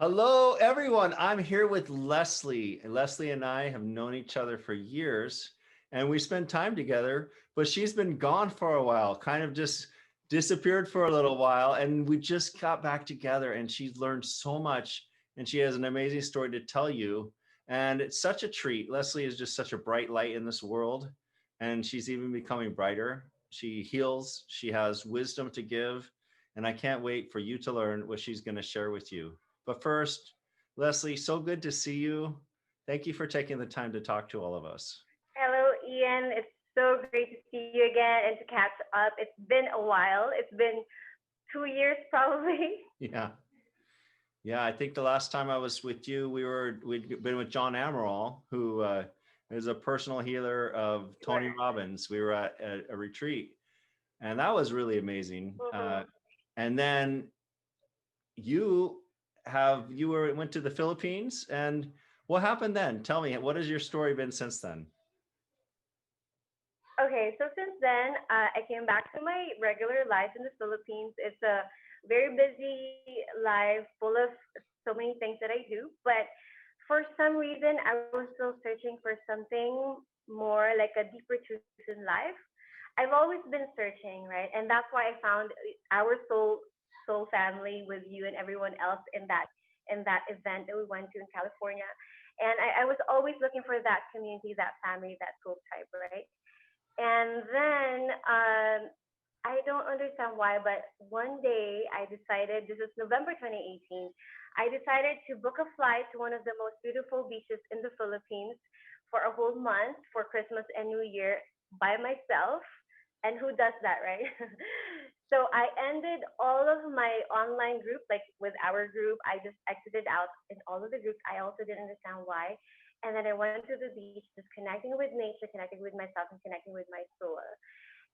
Hello, everyone. I'm here with Lesley. Lesley and I have known each other for years and we spend time together, but she's been gone for a while, kind of just disappeared for a little while. And we just got back together and she's learned so much and she has an amazing story to tell you. And it's such a treat. Lesley is just such a bright light in this world and she's even becoming brighter. She heals, she has wisdom to give, and I can't wait for you to learn what she's going to share with you. But first, Lesley, so good to see you. Thank you for taking the time to talk to all of us. Hello, Ian. It's so great to see you again and to catch up. It's been a while. It's been 2 years probably. Yeah. Yeah, I think the last time I was with you, we'd been with John Amaral, who is a personal healer of Tony Right. Robbins. We were at a retreat, and that was really amazing. Mhm. And then you went to the Philippines, and what happened then? Tell me, what has your story been since then? Okay, so since then, I came back to my regular life in the Philippines. It's a very busy life, full of so many things that I do. But for some reason, I was still searching for something more like a deeper truth in life. I've always been searching, right? And that's why I found our soul family with you and everyone else in that event that we went to in California. And I was always looking for that community, that family, that soul tribe, right? And then I don't understand why, but one day I decided, this is November 2018, I decided to book a flight to one of the most beautiful beaches in the Philippines for a whole month for Christmas and New Year by myself. And who does that, right? So I ended all of my online group, like with our group. I just exited out in all of the groups. I also didn't understand why. And then I went to the beach, just connecting with nature, connecting with myself, and connecting with my soul.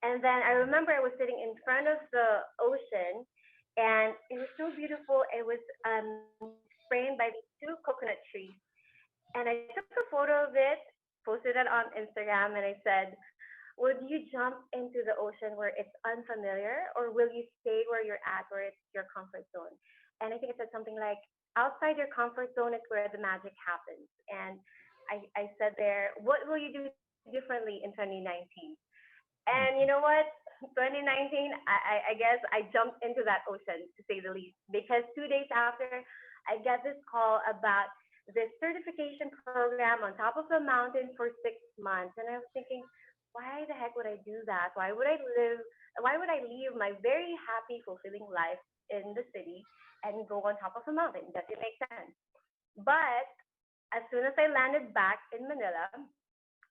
And then I remember I was sitting in front of the ocean, and it was so beautiful. It was framed by these two coconut trees. And I took a photo of it, posted it on Instagram, and I said, would you jump into the ocean where it's unfamiliar, or will you stay where you're at, where it's your comfort zone? And I think it said something like, outside your comfort zone is where the magic happens. And I said there, what will you do differently in 2019? And you know what? 2019, I guess I jumped into that ocean, to say the least, because 2 days after, I get this call about this certification program on top of a mountain for 6 months. And I was thinking, why the heck would I do that? Why would I leave my very happy, fulfilling life in the city and go on top of a mountain? Does it make sense? But as soon as I landed back in Manila,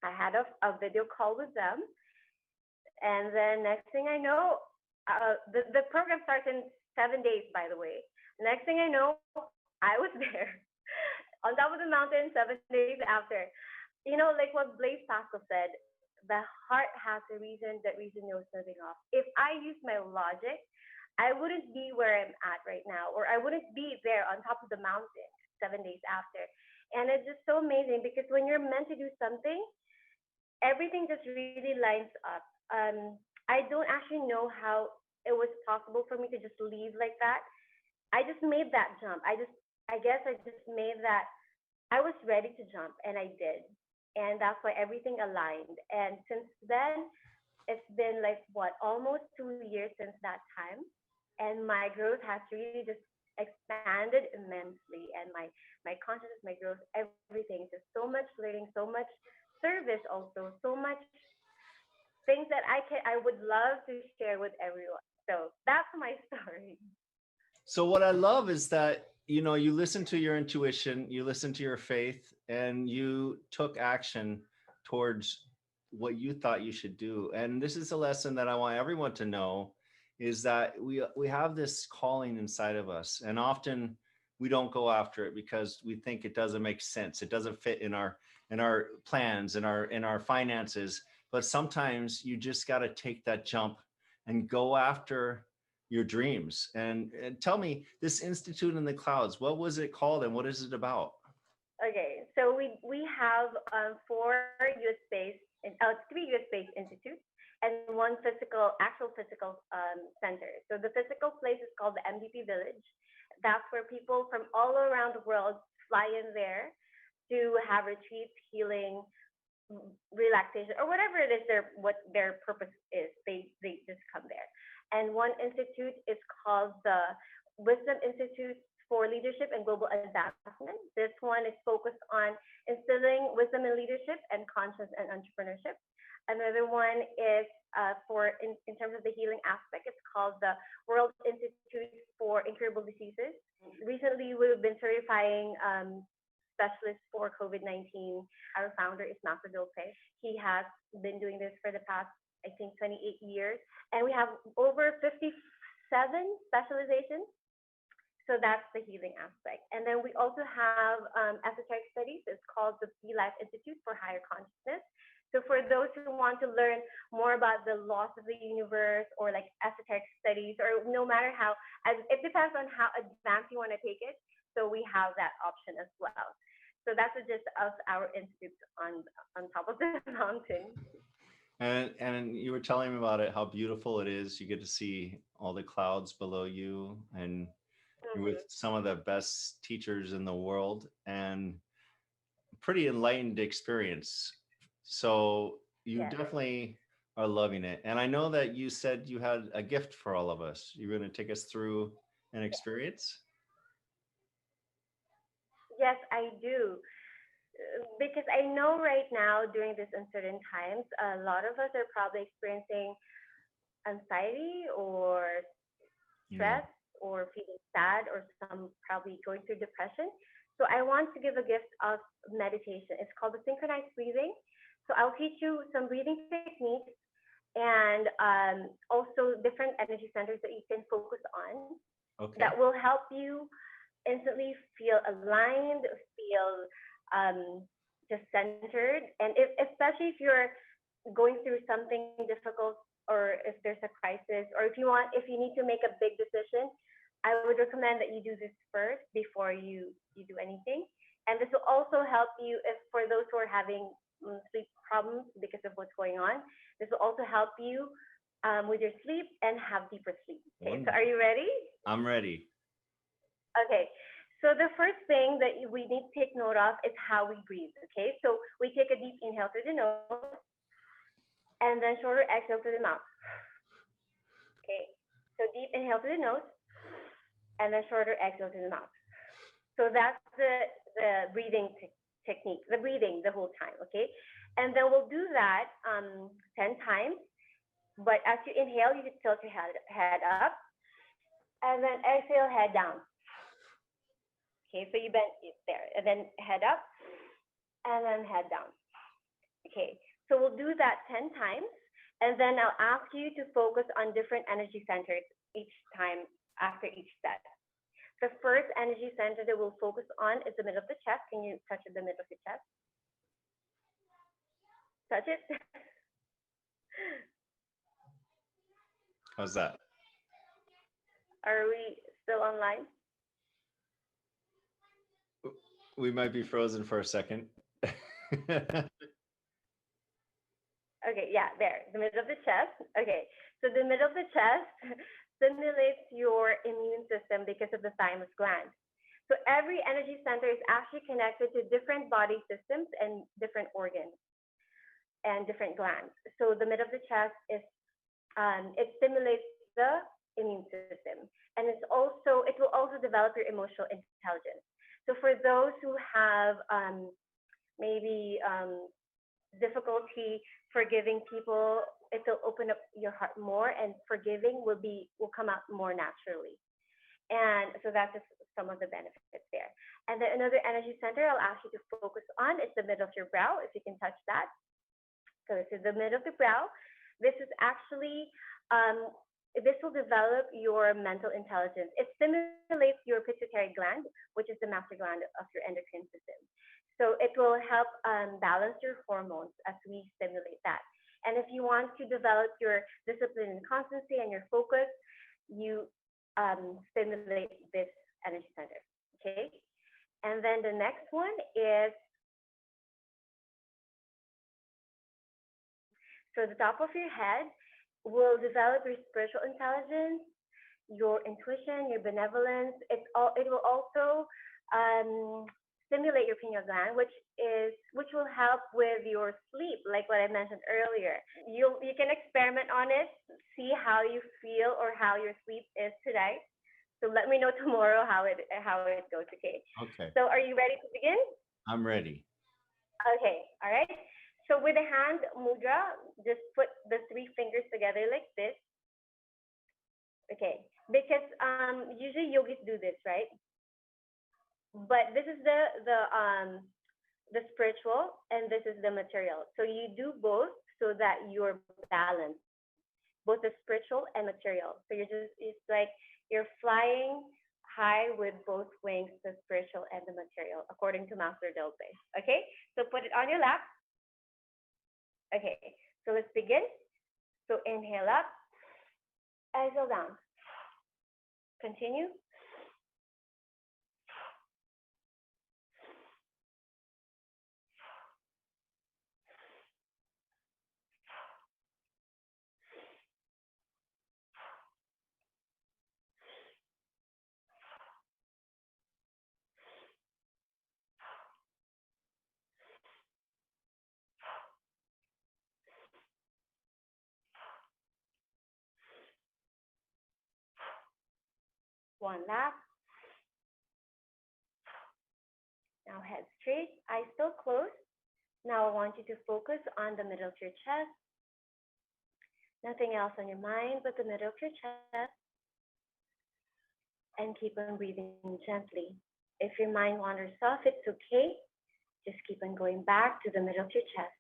I had a video call with them. And then next thing I know, the program starts in 7 days, by the way. Next thing I know, I was there on top of the mountain 7 days after. Like what Blaise Pascal said, the heart has a reason, that reason knows nothing of. If I use my logic, I wouldn't be where I'm at right now, or I wouldn't be there on top of the mountain 7 days after. And it's just so amazing because when you're meant to do something, everything just really lines up. I don't actually know how it was possible for me to just leave like that. I just made that jump. I guess I just made that. I was ready to jump, and I did, and that's why everything aligned. And since then, it's been like what, almost 2 years since that time, and my growth has really just expanded immensely, and my consciousness, my growth, everything, just so much learning, so much service, also so much things that I would love to share with everyone. So that's my story. So what I love is that you listen to your intuition, you listen to your faith, and you took action towards what you thought you should do. And this is a lesson that I want everyone to know is that we have this calling inside of us, and often we don't go after it because we think it doesn't make sense. It doesn't fit in our plans, in our finances. But sometimes you just got to take that jump and go after your dreams. And tell me, this Institute in the Clouds, what was it called and what is it about? Okay, so we have four US based, three US based institutes and one actual physical center. So the physical place is called the MVP Village. That's where people from all around the world fly in there to have retreats, healing, relaxation, or whatever it is what their purpose is. They just come there. And one institute is called the Wisdom Institute for Leadership and Global Advancement. This one is focused on instilling wisdom in leadership and conscience and entrepreneurship. Another one is in terms of the healing aspect, it's called the World Institute for Incurable Diseases. Recently, we've been certifying specialists for COVID-19. Our founder is Master Dulce. He has been doing this for the past, I think, 28 years. And we have over 57 specializations. So that's the healing aspect. And then we also have esoteric studies. It's called the Be Life Institute for Higher Consciousness. So for those who want to learn more about the laws of the universe or like esoteric studies, or no matter how, it depends on how advanced you want to take it. So we have that option as well. So that's just us, our institutes on top of the mountain. And you were telling me about it, how beautiful it is. You get to see all the clouds below you, and you're with some of the best teachers in the world, and pretty enlightened experience. So you definitely are loving it. And I know that you said you had a gift for all of us. You're going to take us through an experience? Yes, I do. Because I know right now during these uncertain times, a lot of us are probably experiencing anxiety or stress or feeling sad, or some probably going through depression. So I want to give a gift of meditation. It's called the synchronized breathing. So I'll teach you some breathing techniques and also different energy centers that you can focus on that will help you instantly feel aligned, feel just centered. And especially if you're going through something difficult, or if there's a crisis, or if you need to make a big decision, I would recommend that you do this first before you do anything. And this will also help you if for those who are having sleep problems because of what's going on. This will also help you with your sleep and have deeper sleep. Okay, so are you ready? I'm ready. Okay, so the first thing that we need to take note of is how we breathe. Okay, so we take a deep inhale through the nose and then shorter exhale through the mouth. Okay, so deep inhale through the nose and then shorter exhale through the mouth. So that's the breathing technique, the breathing the whole time, okay? And then we'll do that 10 times. But as you inhale, you can tilt your head up, and then exhale, head down. Okay, so you bend it there, and then head up, and then head down. Okay, so we'll do that 10 times, and then I'll ask you to focus on different energy centers each time after each set. The first energy center that we'll focus on is the middle of the chest. Can you touch the middle of the chest? Touch it. How's that? Are we still online? We might be frozen for a second. Okay, yeah, there, the middle of the chest. Okay, so the middle of the chest stimulates your immune system because of the thymus gland. So every energy center is actually connected to different body systems and different organs and different glands. So the middle of the chest is, it stimulates the immune system. And it will also develop your emotional intelligence. So for those who have maybe difficulty forgiving people, it will open up your heart more, and forgiving will come out more naturally. And so that's just some of the benefits there. And then another energy center I'll ask you to focus on is the middle of your brow, if you can touch that. So this is the middle of the brow. This is actually, this will develop your mental intelligence. It stimulates your pituitary gland, which is the master gland of your endocrine system. So it will help balance your hormones as we stimulate that. And if you want to develop your discipline and constancy and your focus, you stimulate this energy center, okay? And then the next one is, so the top of your head will develop your spiritual intelligence, your intuition, your benevolence. It will also um, stimulate your pineal gland, which will help with your sleep, like what I mentioned earlier. You can experiment on it, see how you feel or how your sleep is today. So let me know tomorrow how it goes. Okay. Okay, So are you ready to begin? I'm ready. Okay. All right. So with the hand mudra, just put the three fingers together like this. Okay. Because usually yogis do this, right? But this is the spiritual and this is the material. So you do both so that you're balanced, both the spiritual and material. So it's like you're flying high with both wings, the spiritual and the material, according to Master Dolce. Okay, so put it on your lap. Okay, so let's begin. So inhale up, exhale down. Continue. One lap. Now head straight, eyes still closed. Now I want you to focus on the middle of your chest. Nothing else on your mind but the middle of your chest. And keep on breathing gently. If your mind wanders off, it's okay. Just keep on going back to the middle of your chest.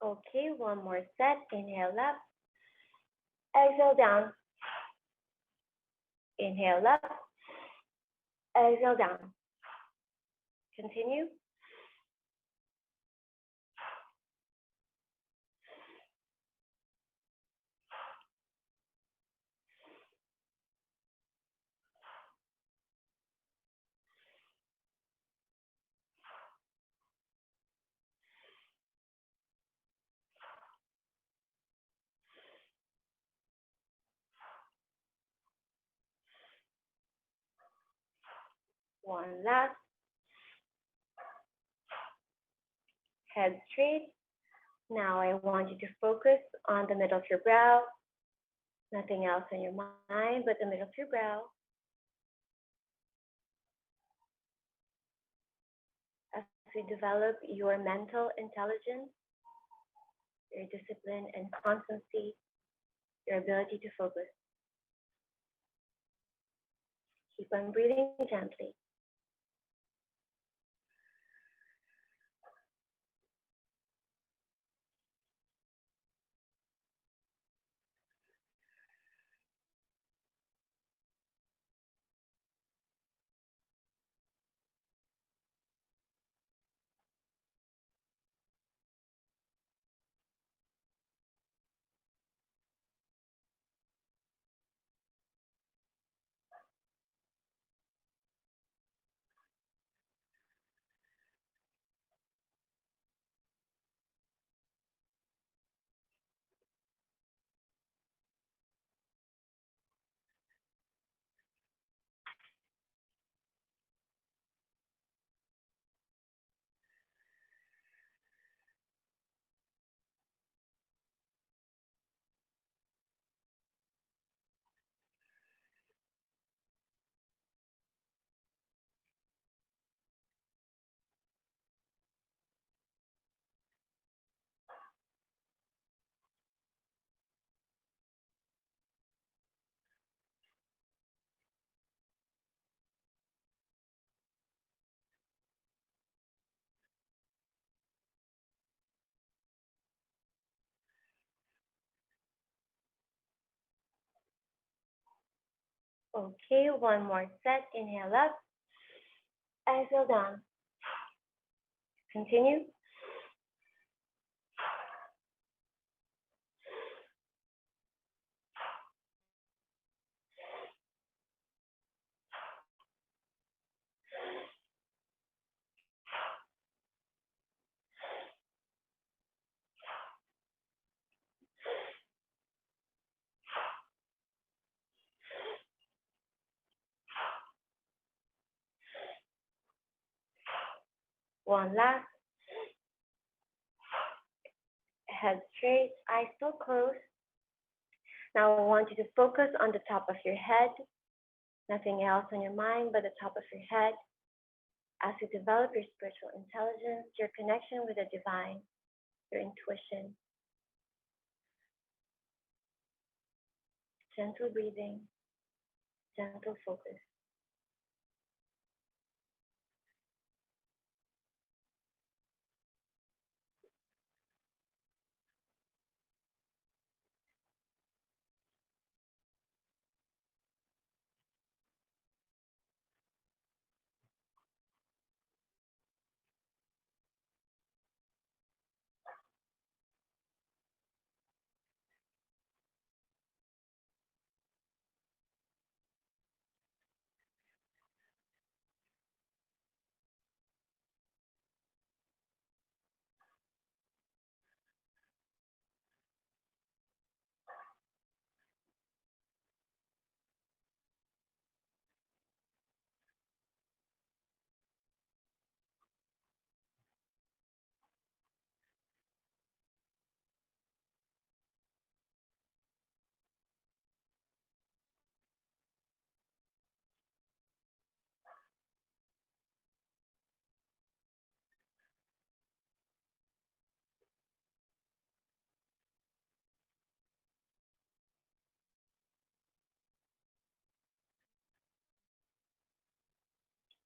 Okay, one more set. Inhale up. Exhale down. Inhale up. Exhale down. Continue. One last. Head straight. Now I want you to focus on the middle of your brow. Nothing else on your mind but the middle of your brow. As we develop your mental intelligence, your discipline and constancy, your ability to focus. Keep on breathing gently. Okay, one more set. Inhale up, exhale down. Continue. One last. Head straight, eyes still closed. Now I want you to focus on the top of your head. Nothing else on your mind but the top of your head. As you develop your spiritual intelligence, your connection with the divine, your intuition, gentle breathing, gentle focus.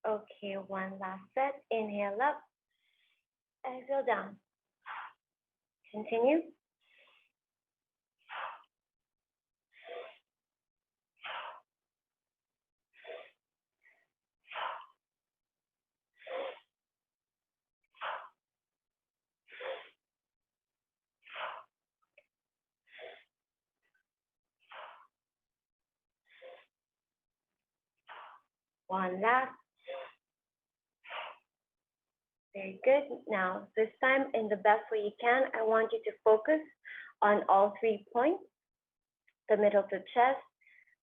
Okay, one last set. Inhale up, exhale down. Continue. One last. Very good. Now, this time in the best way you can, I want you to focus on all 3 points, the middle of the chest,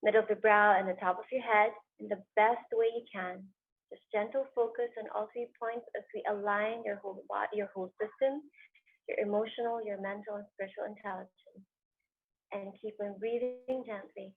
middle of the brow, and the top of your head in the best way you can. Just gentle focus on all 3 points as we align your whole body, your whole system, your emotional, your mental, and spiritual intelligence. And keep on breathing gently.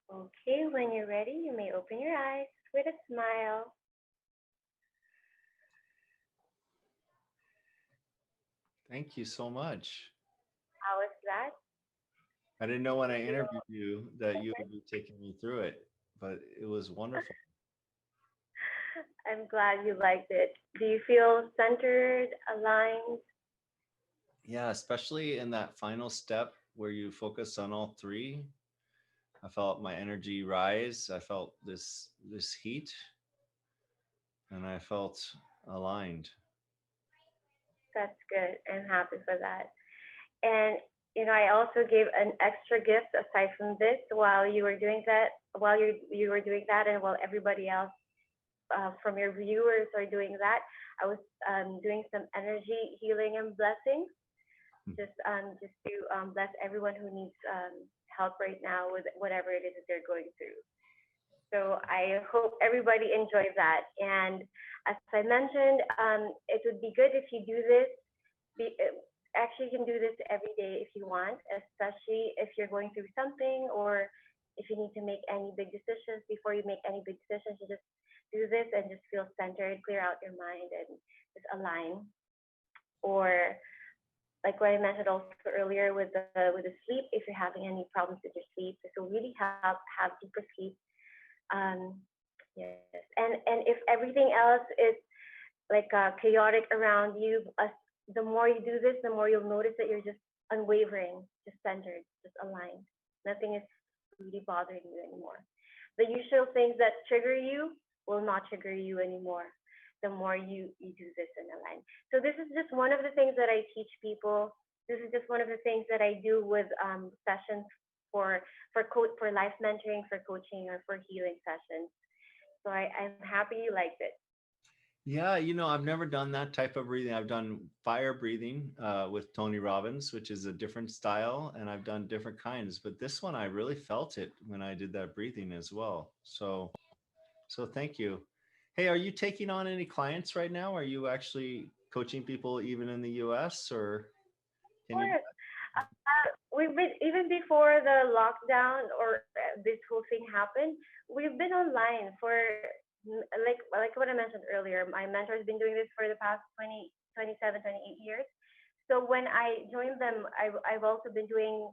Okay, when you're ready, you may open your eyes with a smile. Thank you so much. How was that? I didn't know when I interviewed you that you would be taking me through it, but it was wonderful. I'm glad you liked it. Do you feel centered, aligned? Yeah, especially in that final step where you focus on all three. I felt my energy rise. I felt this heat, and I felt aligned. That's good. I'm happy for that. And I also gave an extra gift aside from this while you were doing that, while you were doing that, and while everybody else from your viewers are doing that. I was doing some energy healing and blessings, just to bless everyone who needs help right now with whatever it is that they're going through. So I hope everybody enjoys that. And as I mentioned, it would be good if you do this. Be, actually, you can do this every day if you want, especially if you're going through something or if you need to make any big decisions. Before you make any big decisions, you just do this and just feel centered, clear out your mind, and just align. Or like what I mentioned also earlier with the sleep, if you're having any problems with your sleep, this will really help have deeper sleep. Yes, and if everything else is like chaotic around you, the more you do this, the more you'll notice that you're just unwavering, just centered, just aligned. Nothing is really bothering you anymore. The usual things that trigger you will not trigger you anymore. The more you do this and align. So this is just one of the things that I teach people. This is just one of the things that I do with sessions for life mentoring, for coaching, or for healing sessions. So I'm happy you liked it. Yeah, I've never done that type of breathing. I've done fire breathing with Tony Robbins, which is a different style, and I've done different kinds. But this one, I really felt it when I did that breathing as well. So thank you. Hey, are you taking on any clients right now? Are you actually coaching people even in the US, or Of can you do course. We've been even before the lockdown or this whole thing happened. We've been online for like what I mentioned earlier. My mentor has been doing this for the past 20, 27, 28 years. So when I joined them, I've also been doing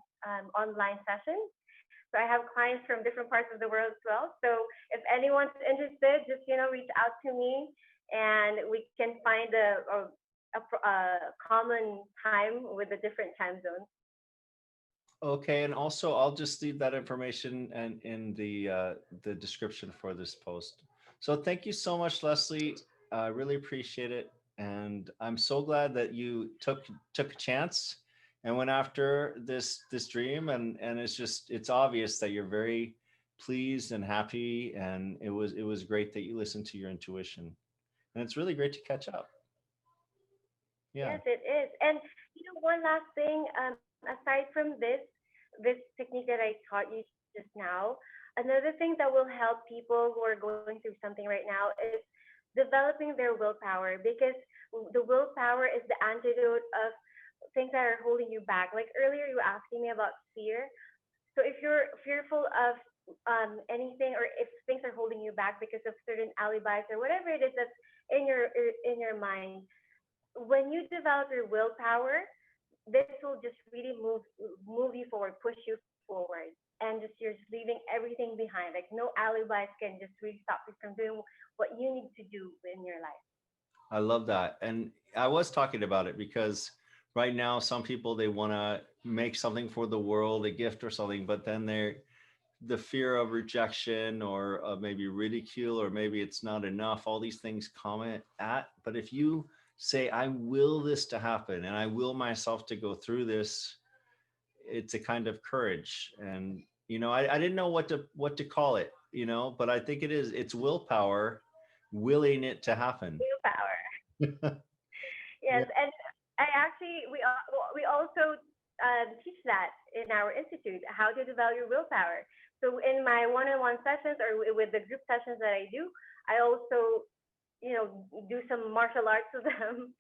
online sessions. So I have clients from different parts of the world as well. So if anyone's interested, just reach out to me, and we can find a common time with the different time zones. Okay, and also I'll just leave that information and in the description for this post. So thank you so much, Lesley. I really appreciate it, and I'm so glad that you took a chance and went after this dream. And it's obvious that you're very pleased and happy, and it was great that you listened to your intuition, and it's really great to catch up. Yeah. Yes, it is. And one last thing, aside from this technique that I taught you just now, another thing that will help people who are going through something right now is developing their willpower, because the willpower is the antidote of things that are holding you back. Like earlier, you were asking me about fear. So if you're fearful of anything, or if things are holding you back because of certain alibis or whatever it is that's in your mind, when you develop your willpower, this will just really move you forward, push you forward, and just you're just leaving everything behind. Like no alibis can just really stop you from doing what you need to do in your life. I love that. And I was talking about it because right now, some people, they want to make something for the world, a gift or something, but then the fear of rejection or maybe ridicule, or maybe it's not enough. All these things comment at. But if you say, I will this to happen and I will myself to go through this, it's a kind of courage. And, I didn't know what to call it, but I think it's willpower, willing it to happen. Willpower. Yeah. Yes, and I actually we also teach that in our institute, how to develop your willpower. So in my one-on-one sessions or with the group sessions that I do, I also do some martial arts with them,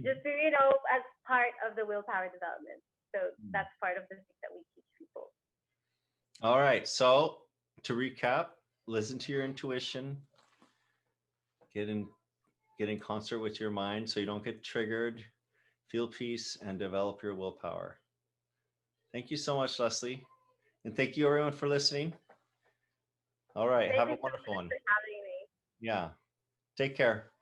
just to as part of the willpower development. So that's part of the things that we teach people. All right. So to recap, listen to your intuition, get in get in concert with your mind so you don't get triggered, feel peace, and develop your willpower. Thank you so much, Lesley. And thank you everyone for listening. All right. Thank Have you a so wonderful much one. for having me. Yeah. Take care.